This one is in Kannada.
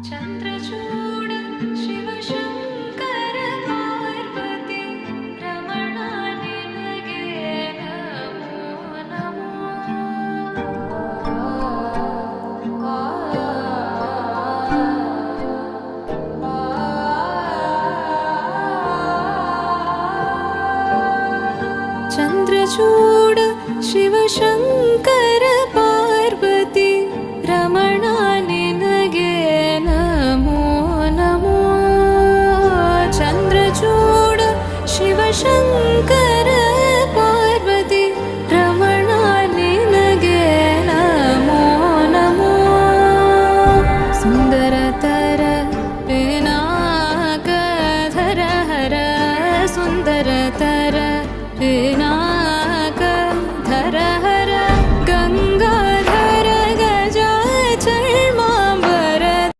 ಚಂದ್ರಚೂಡ ಶಿವಶಂಕರ ಪಾರ್ವತಿ ರಮಣ ನಿನಗೆ ನಮೋ ನಮೋ. ಚಂದ್ರಚೂಡ ಶಿವಶಂಕರ ಪಾರ್ವತಿ ರಮಣ ನಿನಗೆ ನಮೋ ನಮೋ. ಚಂದ್ರಚೂಡ ಶಿವಶಂಕರ ಪಾರ್ವತಿ ರಮಣ ನಿನಗೆ ನಮೋ ನಮೋ. ಸುಂದರತರ ಪಿನಾಕಧರ ಹರ ಸುಂದರತರ